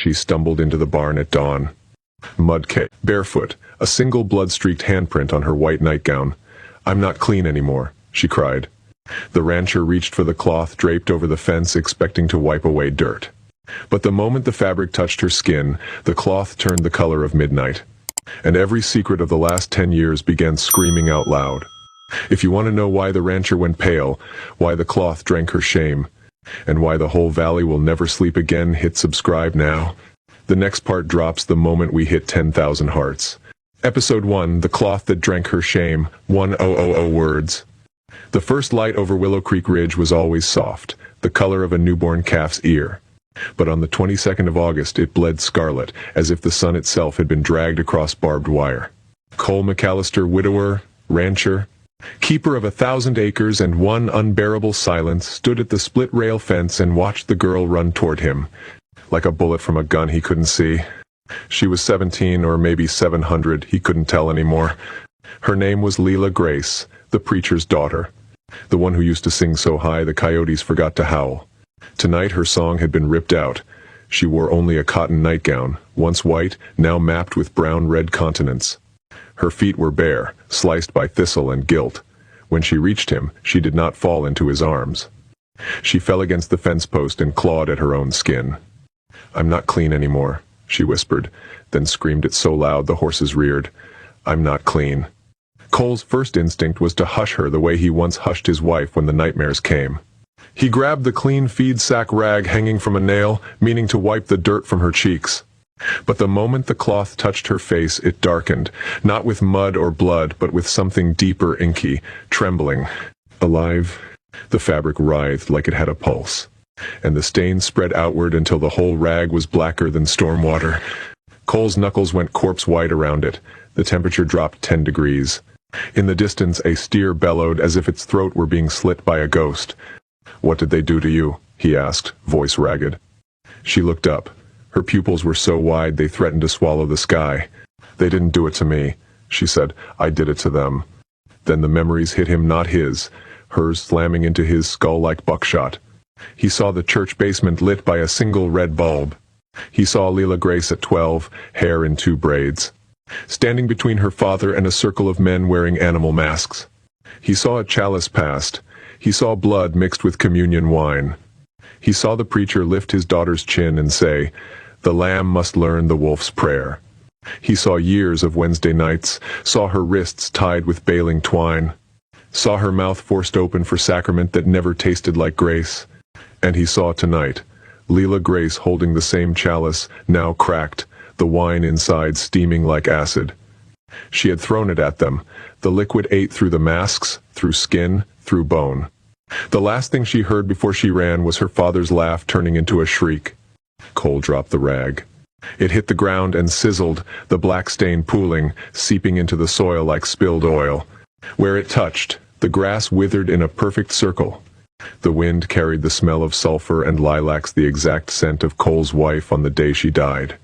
She stumbled into the barn at dawn. Mudcake, barefoot, a single blood-streaked handprint on her white nightgown. "I'm not clean anymore," she cried. The rancher reached for the cloth draped over the fence, expecting to wipe away dirt. But the moment the fabric touched her skin, the cloth turned the color of midnight. And every secret of the last 10 years began screaming out loud. If you want to know why the rancher went pale, why the cloth drank her shame, and why the whole valley will never sleep again, hit subscribe now. The next part drops the moment we hit 10,000 hearts. Episode 1, The Cloth That Drank Her Shame, 1000 words. The first light over Willow Creek Ridge was always soft, the color of a newborn calf's ear. But on the 22nd of August it bled scarlet, as if the sun itself had been dragged across barbed wire. Cole McAllister, widower, rancher, keeper of 1,000 acres and one unbearable silence, stood at the split-rail fence and watched the girl run toward him. Like a bullet from a gun he couldn't see. She was 17 or maybe 700, he couldn't tell anymore. Her name was Lila Grace, the preacher's daughter. The one who used to sing so high the coyotes forgot to howl. Tonight her song had been ripped out. She wore only a cotton nightgown, once white, now mapped with brown-red continents. Her feet were bare, sliced by thistle and gilt. When she reached him, she did not fall into his arms. She fell against the fence post and clawed at her own skin. "I'm not clean anymore," she whispered, then screamed it so loud the horses reared. "I'm not clean." Cole's first instinct was to hush her the way he once hushed his wife when the nightmares came. He grabbed the clean feed sack rag hanging from a nail, meaning to wipe the dirt from her cheeks. But the moment the cloth touched her face, it darkened, not with mud or blood, but with something deeper, inky, trembling. Alive? The fabric writhed like it had a pulse, and the stain spread outward until the whole rag was blacker than storm water. Cole's knuckles went corpse-white around it. The temperature dropped 10 degrees. In the distance, a steer bellowed as if its throat were being slit by a ghost. "What did they do to you?" he asked, voice ragged. She looked up. Her pupils were so wide they threatened to swallow the sky. "They didn't do it to me," she said. "I did it to them." Then the memories hit him, not his, hers slamming into his skull like buckshot. He saw the church basement lit by a single red bulb. He saw Lila Grace at 12, hair in 2 braids, standing between her father and a circle of men wearing animal masks. He saw a chalice passed. He saw blood mixed with communion wine. He saw the preacher lift his daughter's chin and say, "The lamb must learn the wolf's prayer." He saw years of Wednesday nights, saw her wrists tied with baling twine, saw her mouth forced open for sacrament that never tasted like grace. And he saw tonight, Lila Grace holding the same chalice, now cracked, the wine inside steaming like acid. She had thrown it at them. The liquid ate through the masks, through skin, through bone. The last thing she heard before she ran was her father's laugh turning into a shriek. Cole dropped the rag. It hit the ground and sizzled, the black stain pooling, seeping into the soil like spilled oil. Where it touched, the grass withered in a perfect circle. The wind carried the smell of sulfur and lilacs, the exact scent of Cole's wife on the day she died.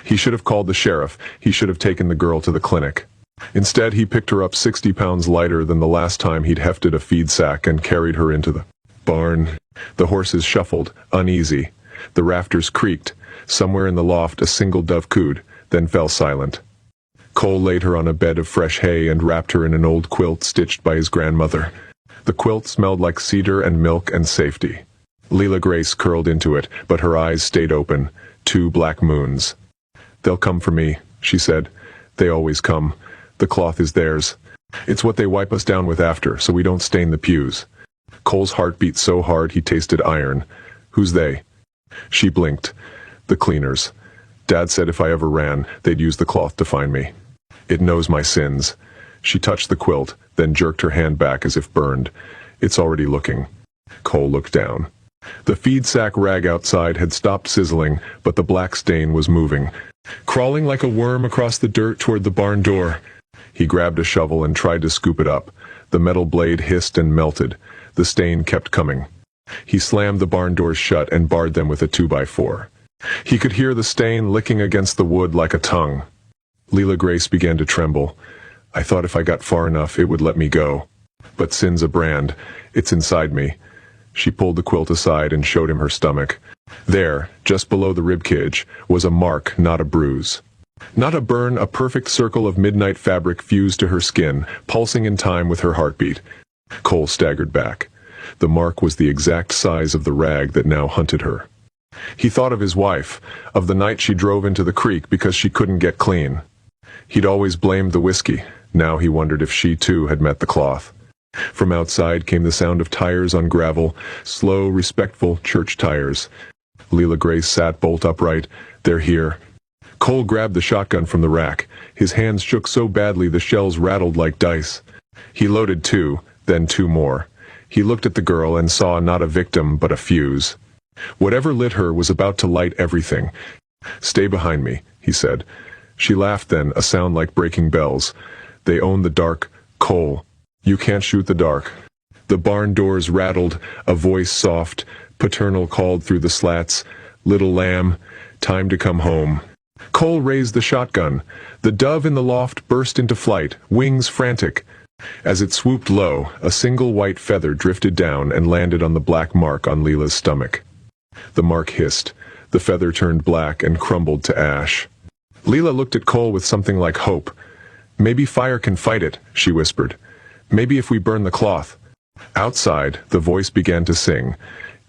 He should have called the sheriff. He should have taken the girl to the clinic. Instead, he picked her up 60 pounds lighter than the last time he'd hefted a feed sack and carried her into the barn. The horses shuffled, uneasy. The rafters creaked. Somewhere in the loft a single dove cooed, then fell silent. Cole laid her on a bed of fresh hay and wrapped her in an old quilt stitched by his grandmother. The quilt smelled like cedar and milk and safety. Lila Grace curled into it, but her eyes stayed open, 2 black moons. "They'll come for me," she said. "They always come. The cloth is theirs. It's what they wipe us down with after, so we don't stain the pews." Cole's heart beat so hard he tasted iron. "Who's they?" She blinked. "The cleaners. Dad said if I ever ran, they'd use the cloth to find me. It knows my sins." She touched the quilt, then jerked her hand back as if burned. "It's already looking." Cole looked down. The feed sack rag outside had stopped sizzling, but the black stain was moving, crawling like a worm across the dirt toward the barn door. He grabbed a shovel and tried to scoop it up. The metal blade hissed and melted. The stain kept coming. He slammed the barn doors shut and barred them with a 2x4. He could hear the stain licking against the wood like a tongue. Lila Grace began to tremble. "I thought if I got far enough it would let me go. But sin's a brand. It's inside me." She pulled the quilt aside and showed him her stomach. There, just below the ribcage, was a mark, not a bruise. Not a burn, a perfect circle of midnight fabric fused to her skin, pulsing in time with her heartbeat. Cole staggered back. The mark was the exact size of the rag that now hunted her. He thought of his wife, of the night she drove into the creek because she couldn't get clean. He'd always blamed the whiskey. Now he wondered if she too had met the cloth. From outside came the sound of tires on gravel, slow, respectful church tires. Lila Grace sat bolt upright. They're here. Cole grabbed the shotgun from the rack. His hands shook so badly the shells rattled like dice. He loaded 2, then 2 more. He looked at the girl and saw not a victim but a fuse. Whatever lit her was about to light everything. "Stay behind me," he said. She laughed then, a sound like breaking bells. "They own the dark, Cole. You can't shoot the dark." The barn doors rattled. A voice, soft, paternal, called through the slats. "Little lamb, time to come home." Cole raised the shotgun. The dove in the loft burst into flight, wings frantic. As it swooped low, a single white feather drifted down and landed on the black mark on Lila's stomach. The mark hissed. The feather turned black and crumbled to ash. Lila looked at Cole with something like hope. "Maybe fire can fight it," she whispered. "Maybe if we burn the cloth." Outside, the voice began to sing.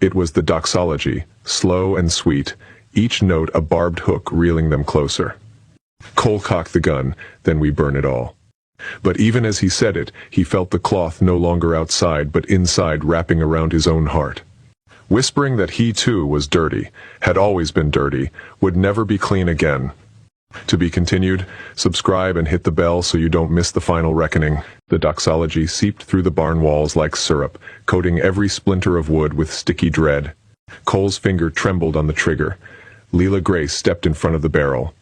It was the doxology, slow and sweet, each note a barbed hook reeling them closer. Cole cocked the gun. "Then we burn it all." But even as he said it, he felt the cloth no longer outside but inside, wrapping around his own heart. Whispering that he too was dirty, had always been dirty, would never be clean again. To be continued. Subscribe and hit the bell so you don't miss the final reckoning. The doxology seeped through the barn walls like syrup, coating every splinter of wood with sticky dread. Cole's finger trembled on the trigger. Lila Grace stepped in front of the barrel.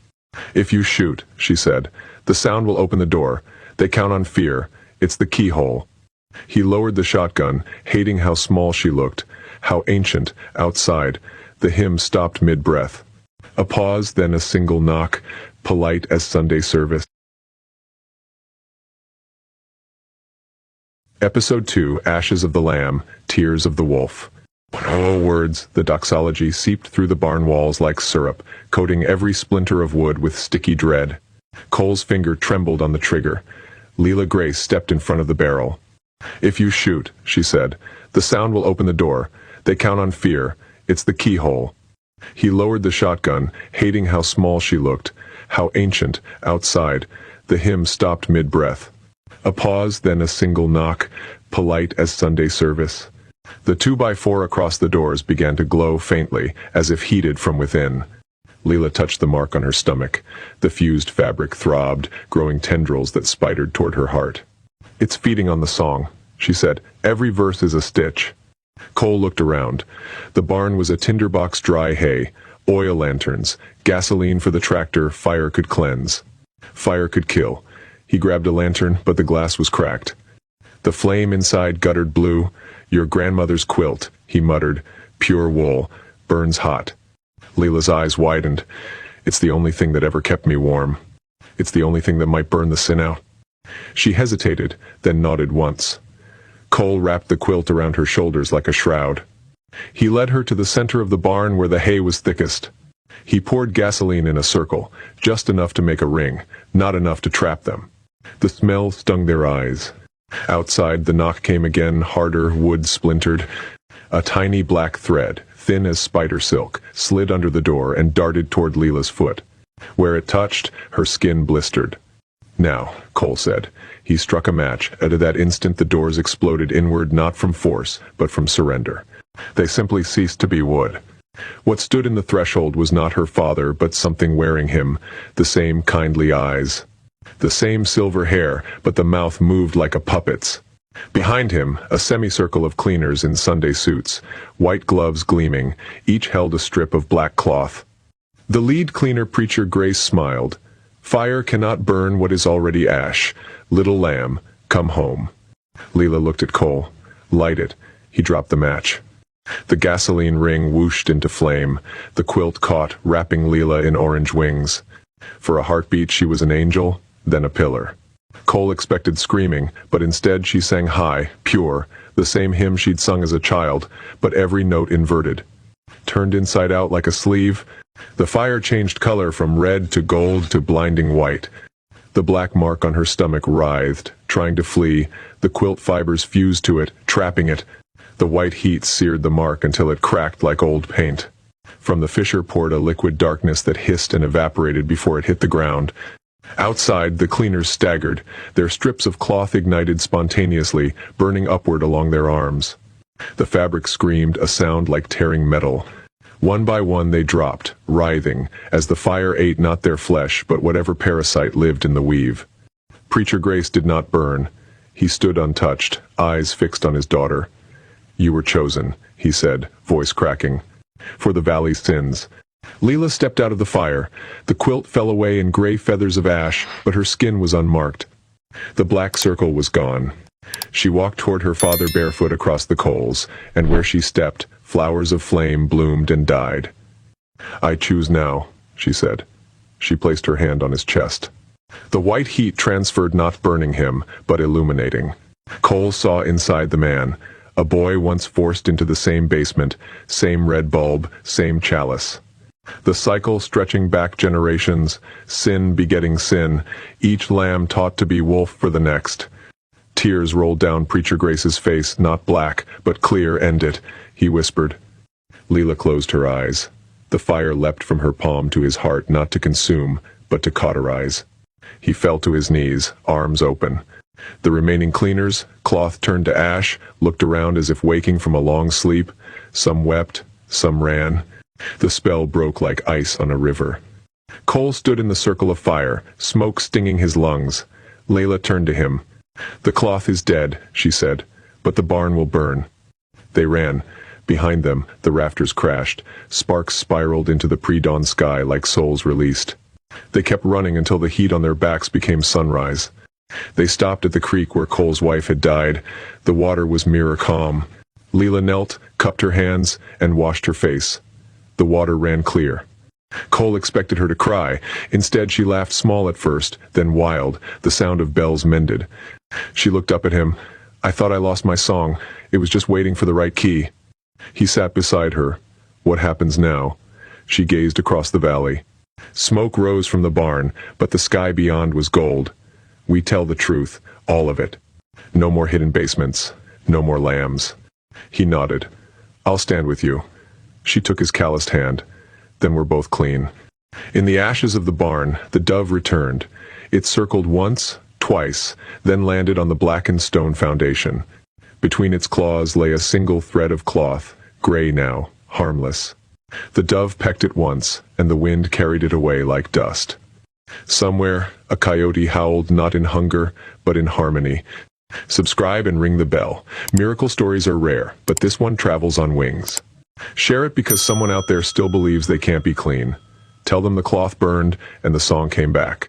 "If you shoot," she said, "the sound will open the door. They count on fear. It's the keyhole." He lowered the shotgun, hating how small she looked, how ancient, outside. The hymn stopped mid-breath. A pause, then a single knock, polite as Sunday service. Episode 2, Ashes of the Lamb, Tears of the Wolf. Oh, words, the doxology seeped through the barn walls like syrup, coating every splinter of wood with sticky dread. Cole's finger trembled on the trigger. Lila Grace stepped in front of the barrel. "If you shoot," she said, "the sound will open the door. They count on fear. It's the keyhole." He lowered the shotgun, hating how small she looked, how ancient, outside. The hymn stopped mid-breath. A pause, then a single knock, polite as Sunday service. The 2x4 across the doors began to glow faintly, as if heated from within. Lila touched the mark on her stomach. The fused fabric throbbed, growing tendrils that spidered toward her heart. "It's feeding on the song," she said. "Every verse is a stitch." Cole looked around. The barn was a tinderbox, dry hay, oil lanterns, gasoline for the tractor fire could cleanse. Fire could kill. He grabbed a lantern, but the glass was cracked. The flame inside guttered blue. "Your grandmother's quilt," he muttered. "Pure wool. Burns hot." Lila's eyes widened. "It's the only thing that ever kept me warm. It's the only thing that might burn the sin out." She hesitated, then nodded once. Cole wrapped the quilt around her shoulders like a shroud. He led her to the center of the barn where the hay was thickest. He poured gasoline in a circle, just enough to make a ring, not enough to trap them. The smell stung their eyes. Outside, the knock came again, harder, wood splintered. A tiny black thread, thin as spider silk, slid under the door and darted toward Lila's foot. Where it touched, her skin blistered. "Now," Cole said. He struck a match. At that instant the doors exploded inward, not from force, but from surrender. They simply ceased to be wood. What stood in the threshold was not her father, but something wearing him, the same kindly eyes. The same silver hair, but the mouth moved like a puppet's. Behind him, a semicircle of cleaners in Sunday suits, white gloves gleaming, each held a strip of black cloth. The lead cleaner, Preacher Grace, smiled. "Fire cannot burn what is already ash. Little lamb, come home." Lila looked at Cole. "Light it." He dropped the match. The gasoline ring whooshed into flame. The quilt caught, wrapping Lila in orange wings. For a heartbeat she was an angel, then a pillar. Cole expected screaming, but instead she sang high, pure, the same hymn she'd sung as a child, but every note inverted. turned inside out like a sleeve. The fire changed color from red to gold to blinding white. The black mark on her stomach writhed, trying to flee. The quilt fibers fused to it, trapping it. The white heat seared the mark until it cracked like old paint. From the fissure poured a liquid darkness that hissed and evaporated before it hit the ground. Outside, the cleaners staggered, their strips of cloth ignited spontaneously, burning upward along their arms. The fabric screamed, a sound like tearing metal. One by one they dropped, writhing, as the fire ate not their flesh but whatever parasite lived in the weave. Preacher Grace did not burn. He stood untouched, eyes fixed on his daughter. "You were chosen," he said, voice cracking, "for the valley's sins." Lila stepped out of the fire. The quilt fell away in gray feathers of ash, but her skin was unmarked. The black circle was gone. She walked toward her father barefoot across the coals, and where she stepped, flowers of flame bloomed and died. "I choose now," she said. She placed her hand on his chest. The white heat transferred, not burning him, but illuminating. Cole saw inside the man, a boy once forced into the same basement, same red bulb, same chalice. The cycle stretching back generations, sin begetting sin, each lamb taught to be wolf for the next. Tears rolled down Preacher Grace's face, not black, but clear. "End it," he whispered. Lila closed her eyes. The fire leapt from her palm to his heart, not to consume, but to cauterize. He fell to his knees, arms open. The remaining cleaners, cloth turned to ash, looked around as if waking from a long sleep. Some wept, some ran. The spell broke like ice on a river. Cole stood in the circle of fire, smoke stinging his lungs. Layla turned to him. "The cloth is dead," she said, "but the barn will burn." They ran. Behind them, the rafters crashed. Sparks spiraled into the pre-dawn sky like souls released. They kept running until the heat on their backs became sunrise. They stopped at the creek where Cole's wife had died. The water was mirror calm. Lila knelt, cupped her hands, and washed her face. The water ran clear. Cole expected her to cry. Instead, she laughed, small at first, then wild, the sound of bells mended. She looked up at him. "I thought I lost my song. It was just waiting for the right key." He sat beside her. "What happens now?" She gazed across the valley. Smoke rose from the barn, but the sky beyond was gold. "We tell the truth, all of it. No more hidden basements. No more lambs." He nodded. "I'll stand with you." She took his calloused hand. "Then we're both clean." In the ashes of the barn, the dove returned. It circled once, twice, then landed on the blackened stone foundation. Between its claws lay a single thread of cloth, gray now, harmless. The dove pecked it once, and the wind carried it away like dust. Somewhere, a coyote howled, not in hunger, but in harmony. Subscribe and ring the bell. Miracle stories are rare, but this one travels on wings. Share it because someone out there still believes they can't be clean. Tell them the cloth burned and the song came back.